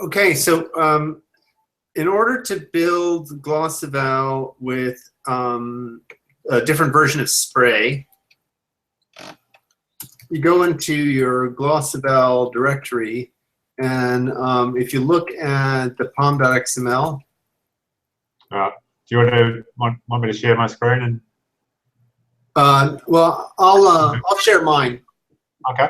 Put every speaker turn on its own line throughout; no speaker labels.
Okay, so in order to build Glossaval with a different version of Spray, you go into your Glossaval directory, and if you look at the pom.xml.
Do you want me to share my screen?
Well, I'll share mine.
Okay.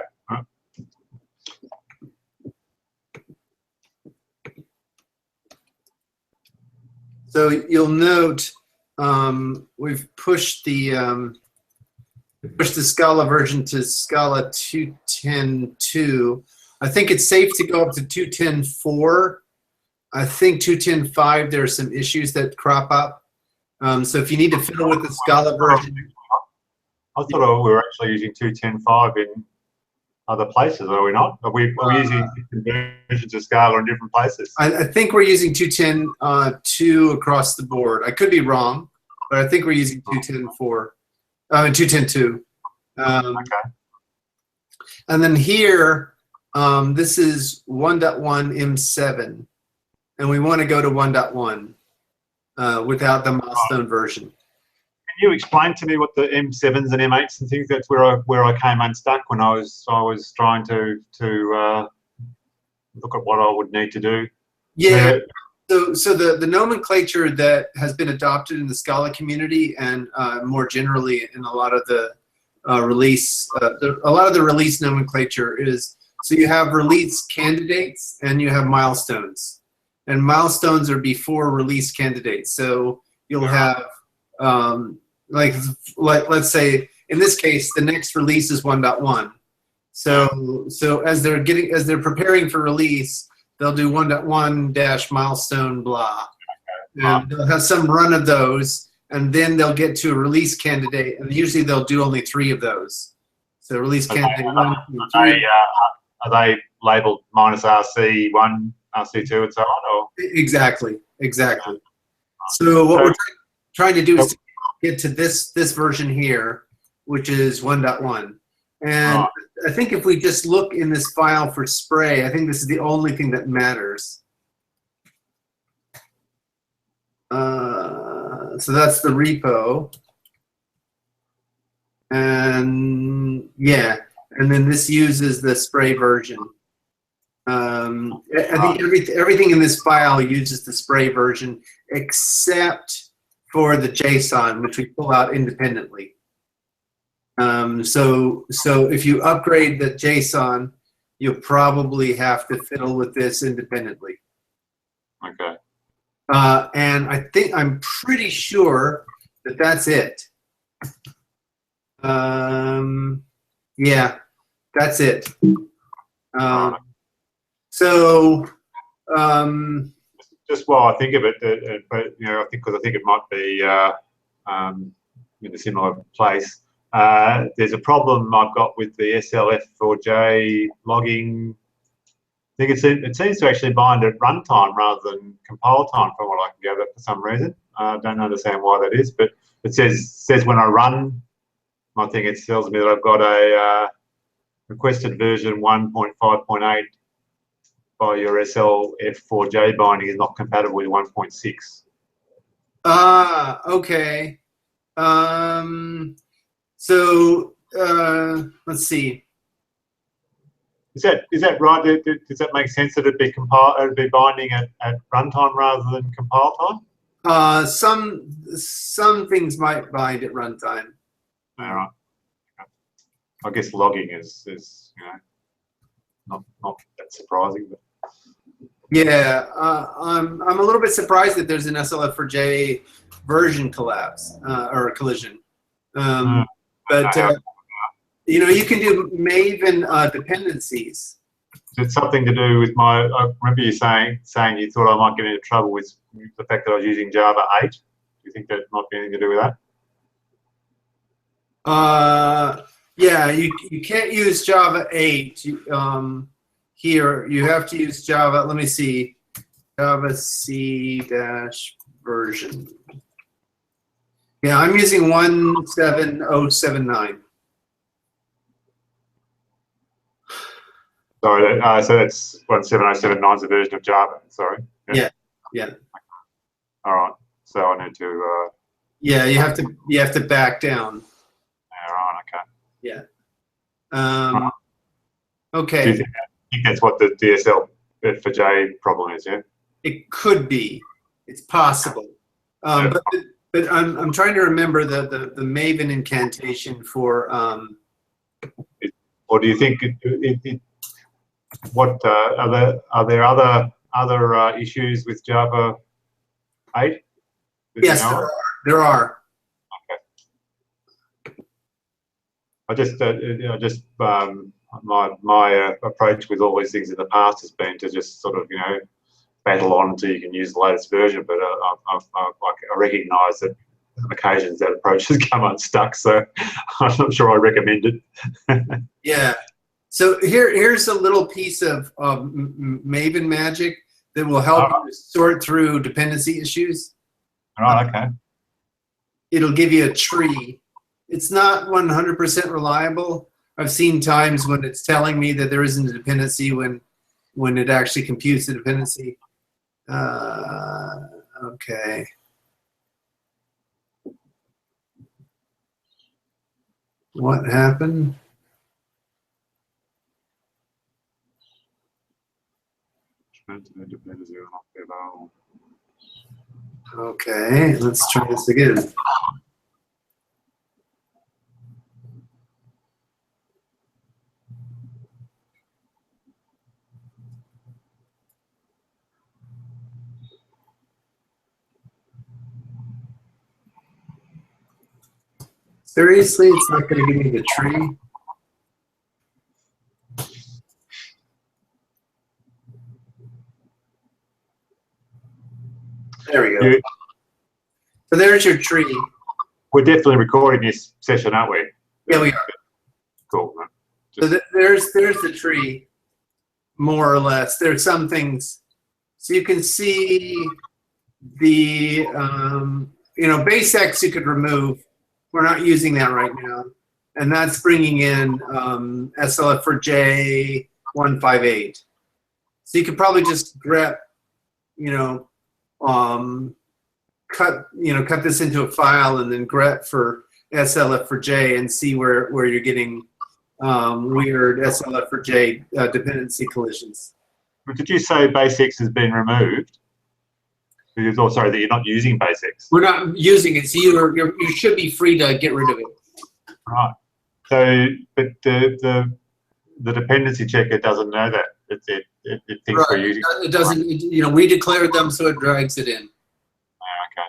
So you'll note we've pushed the Scala version to Scala 2.10.2. I think it's safe to go up to 2.10.4. I think 2.10.5 there are some issues that crop up. So if you need to fiddle with the Scala version,
I thought we were actually using 2.10.5 in other places, are we not? Are we using different versions of Scala in different places?
I think we're using 2.10.2 across the board. I could be wrong, but I think we're using 2.10.4, 2.10.2.
Okay.
And then here, this is 1.1 M7, and we want to go to 1.1 without the milestone version.
Can you explain to me what the M7s and M8s and things? That's where I came unstuck when I was trying to look at what I would need to do.
Yeah. So the nomenclature that has been adopted in the Scala community and more generally in a lot of the release nomenclature is, so you have release candidates and you have milestones, and milestones are before release candidates. So you'll have like let's say in this case the next release is 1.1. So as they're preparing for release, they'll do 1.1 dash milestone blah, and they'll have some run of those, and then they'll get to a release candidate, and usually they'll do only 3 of those. So release candidate 1, 2, 3.
Are they labeled -RC1, RC2, and so on? Or?
Exactly. So what we're trying to do is to get to this version here, which is 1.1. And I think if we just look in this file for Spray, I think this is the only thing that matters. So that's the repo. And yeah, and then this uses the Spray version. I think everything in this file uses the Spray version except for the JSON, which we pull out independently. So if you upgrade the JSON, you'll probably have to fiddle with this independently.
Okay.
And I'm pretty sure that that's it. Yeah, that's it.
Just while I think of it, but I think it might be in a similar place. There's a problem I've got with the SLF4J logging. I think it seems to actually bind at runtime rather than compile time, from what I can gather for some reason. I don't understand why that is, but it says when I run my thing, it tells me that I've got a requested version 1.5.8 by your SLF4J binding is not compatible with 1.6.
Okay. So let's see.
Is that right? Does that make sense that it'd be binding at runtime rather than compile time?
Some things might bind at runtime.
All right. I guess logging is not that surprising, but
yeah, I'm a little bit surprised that there's an SLF4J version collapse or collision. But you can do Maven dependencies.
Is it something to do with I remember you saying you thought I might get into trouble with the fact that I was using Java 8. Do you think that might be anything to do with that?
Yeah, you can't use Java 8. Here you have to use Java. Let me see, Java C-version. Yeah, I'm using 1.7.0.79.
Sorry, so that's 17079 is a version of Java. Sorry.
Yeah.
All right. So I need to.
Yeah, you have to back down.
All right. Okay.
Yeah.
Do
Okay.
you think that's what the DSL for J problem is? Yeah.
It could be. It's possible. But I'm trying to remember the Maven incantation for.
Or do you think what are there other issues with Java 8?
Yes, there are.
My approach with all these things in the past has been to just sort of battle on until you can use the latest version. But I recognise that on occasions that approach has come unstuck, so I'm not sure I recommend it.
Yeah. So here's a little piece of Maven magic that will help you sort through dependency issues.
Right. Okay.
It'll give you a tree. It's not 100% reliable. I've seen times when it's telling me that there isn't a dependency when it actually computes the dependency. Okay. What happened? Okay, let's try this again. Seriously, it's not going to give me the tree? There we go. So there's your tree.
We're definitely recording this session, aren't we?
Yeah, we are.
Cool.
So there's the tree, more or less. There's some things. So you can see the, base X you could remove. We're not using that right now. And that's bringing in SLF for J 158. So you could probably just grep, cut this into a file and then grep for SLF for J and see where you're getting weird SLF for J dependency collisions.
Did you say base X has been removed? Oh, sorry, that you're not using base X.
We're not using it, so you should be free to get rid of it.
Right. So, but the dependency checker doesn't know that. It thinks
Right.
we're using.
It doesn't. We declared them, so it drags it in.
Okay.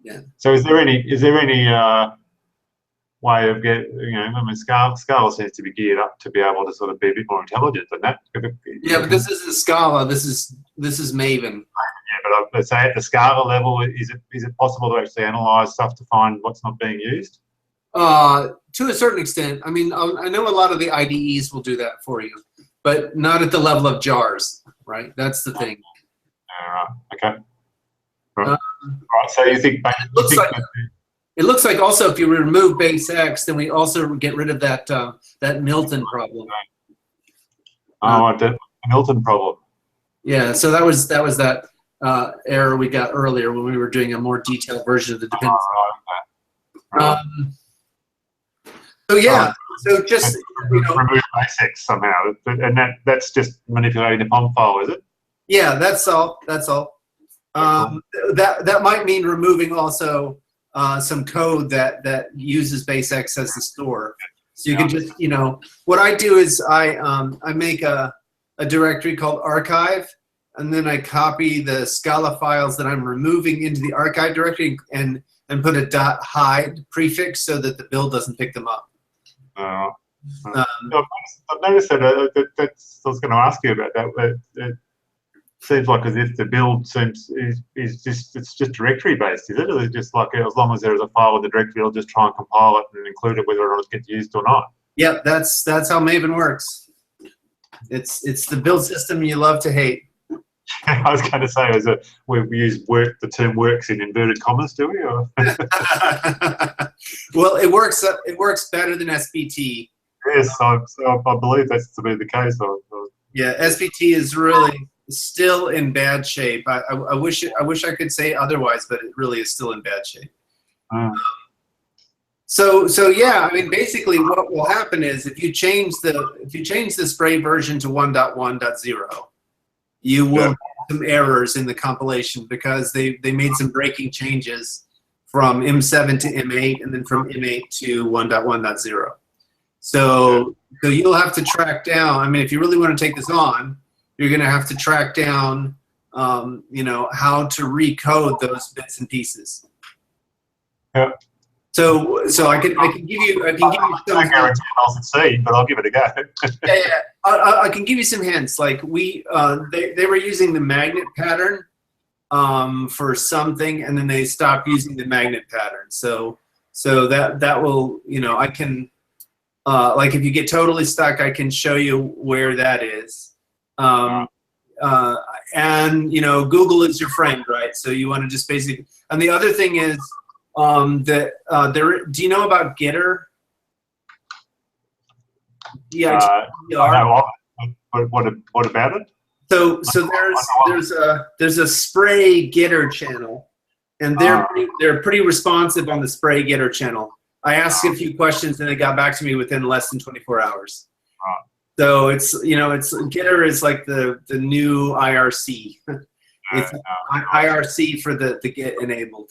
Yeah.
So, is there any way of Scala seems to be geared up to be able to sort of be a bit more intelligent than that.
Yeah, but this isn't Scala. This is Maven.
Yeah, but let's say at the Scala level, is it possible to actually analyze stuff to find what's not being used?
To a certain extent. I mean, I know a lot of the IDEs will do that for you, but not at the level of jars, right? That's the thing.
All right. Okay. Right. Right. So you think?
It looks like also if you remove base X, then we also get rid of that Milton problem.
The Milton problem.
Yeah. So that was that error we got earlier when we were doing a more detailed version of the dependency.
Right.
So yeah. So just
remove base X somehow, and that's just manipulating the POM file, is it?
Yeah. That's all. That's all. That might mean removing also some code that uses base X as the store. So you can just, what I do is I make a directory called archive, and then I copy the Scala files that I'm removing into the archive directory and put a .hide prefix so that the build doesn't pick them up.
I've noticed that. I was going to ask you about that. It seems like as if the build is just directory based, is it? Or is it just like as long as there is a file in the directory, it'll just try and compile it and include it whether or not it gets used or not?
Yep, that's how Maven works. It's the build system you love to hate.
I was going to say, we use the term works in inverted commas, do we? Or?
Well, it works better than SBT.
Yes, I believe that's to be the case.
Yeah, SBT is really still in bad shape. I wish I could say otherwise, but it really is still in bad shape. So yeah, I mean, basically, what will happen is if you change the spray version to 1.1.0, you will get some errors in the compilation because they made some breaking changes from M7 to M8 and then from M8 to 1.1.0. So you'll have to track down. I mean, if you really want to take this on, you're going to have to track down, you know, how to recode those bits and pieces.
Yeah.
So I can give you some.
I guarantee I'll succeed, but I'll give it a go.
Yeah. I can give you some hints. Like they were using the magnet pattern for something, and then they stopped using the magnet pattern. So that will, you know, I can like if you get totally stuck, I can show you where that is. And you know, Google is your friend, right? So you want to just basically. And the other thing is. Do you know about Gitter? Yeah.
What about it?
So there's a spray Gitter channel, and they're pretty responsive on the spray Gitter channel. I asked a few questions and they got back to me within less than 24 hours. So it's, you know, Gitter is like the new IRC. It's IRC for the Git enabled.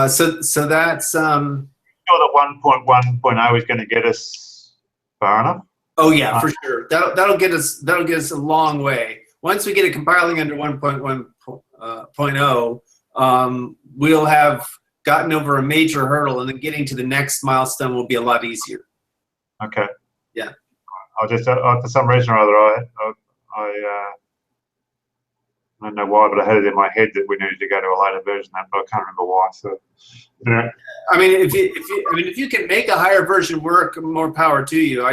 So that's
Sure that 1.1.0 is going to get us far enough.
Oh yeah, for sure. That'll get us a long way. Once we get it compiling under 1.1.0, we'll have gotten over a major hurdle, and then getting to the next milestone will be a lot easier.
Okay.
Yeah.
I just for some reason or other I don't know why, but I had it in my head that we needed to go to a later version of that, but I can't remember why. So, yeah.
I mean, if you can make a higher version work, more power to you.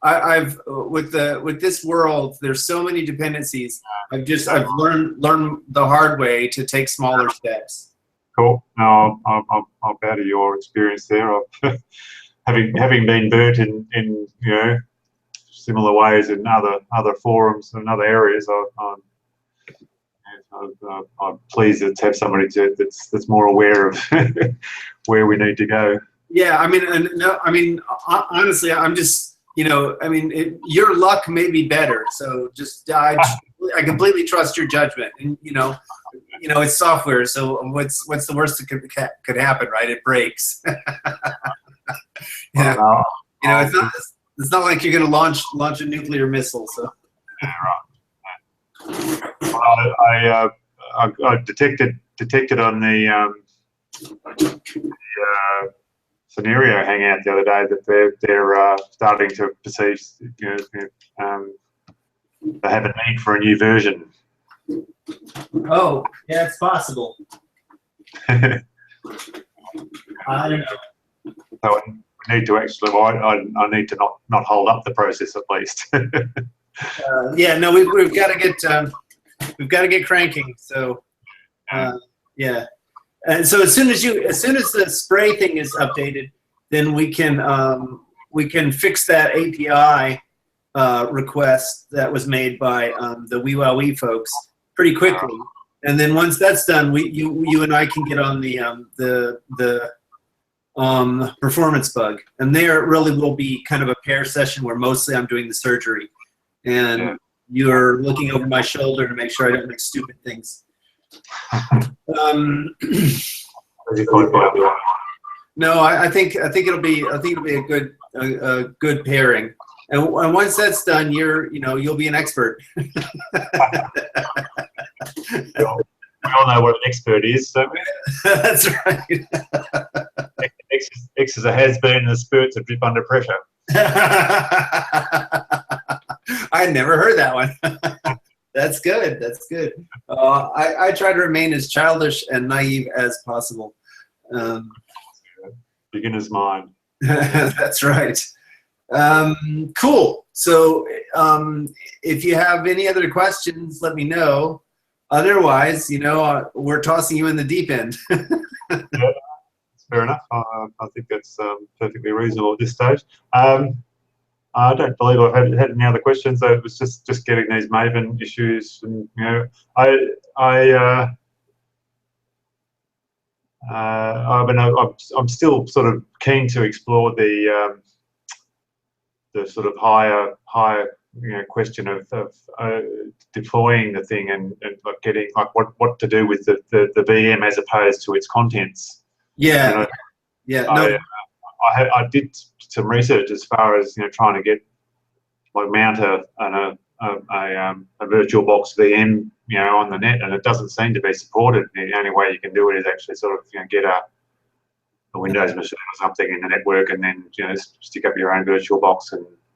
I've with this world, there's so many dependencies. I've learned the hard way to take smaller steps.
Cool. No, I'm proud of your experience there. Having been burnt in you know, similar ways in other forums and other areas, I'm pleased to have somebody that's more aware of where we need to go.
Yeah, I mean, honestly, I'm just, you know, I mean, your luck may be better. So just I completely trust your judgment, and you know, it's software. So what's the worst that could happen, right? It breaks. Yeah, you know, it's not like you're going to launch a nuclear missile. So.
Yeah, right. I detected on the Synereo hangout the other day that they're starting to perceive, you know, they have a need for a new version.
Oh, yeah, it's possible. I don't know.
So I need to actually, I need to not hold up the process at least.
Yeah, no, we've got to get cranking. So, yeah, and so as soon as the spray thing is updated, then we can fix that API request that was made by the WeWowWee folks pretty quickly. And then once that's done, you and I can get on the performance bug, and there it really will be kind of a pair session where mostly I'm doing the surgery, and you're looking over my shoulder to make sure I don't make stupid things. No, I think it'll be a good pairing, and once that's done, you'll be an expert.
We all know what an expert is, don't we?
That's right.
X is a has-been, and the spurt's a drip under pressure.
I never heard that one. That's good. That's good. I try to remain as childish and naive as possible.
Beginner's mind.
That's right. Cool. So if you have any other questions, let me know. Otherwise, we're tossing you in the deep end.
Yeah, fair enough. I think that's perfectly reasonable at this stage. I don't believe I've had any other questions. It was just getting these Maven issues, and you know, I'm still sort of keen to explore the sort of higher question of deploying the thing and like getting like what to do with the VM as opposed to its contents.
Yeah, no.
I did some research as far as trying to get like mount a VirtualBox VM on the net, and it doesn't seem to be supported. The only way you can do it is actually sort of get a Windows machine or something in the network, and then stick up your own VirtualBox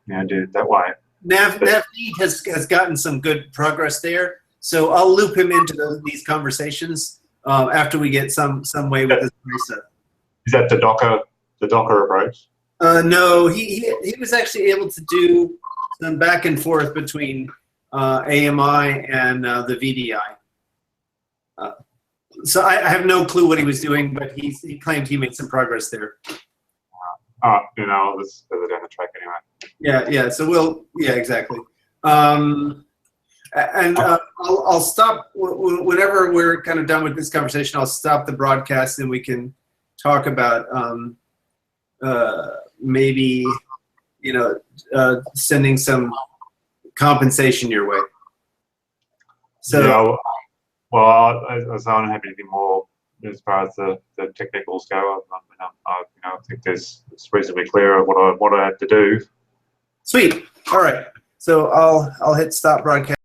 and do it that way.
Navneet has gotten some good progress there, so I'll loop him into these conversations after we get some way with this stuff.
Is that the Docker approach?
No, he was actually able to do some back and forth between AMI and the VDI. So I have no clue what he was doing, but he claimed he made some progress there.
Let's further down the track anyway.
Yeah. So exactly. I'll stop whenever we're kind of done with this conversation. I'll stop the broadcast and we can talk about maybe sending some compensation your way. So
yeah, well, I don't have anything more as far as the technicals go. I think it's reasonably clear what I have to do.
Sweet. All right. So I'll hit stop broadcast.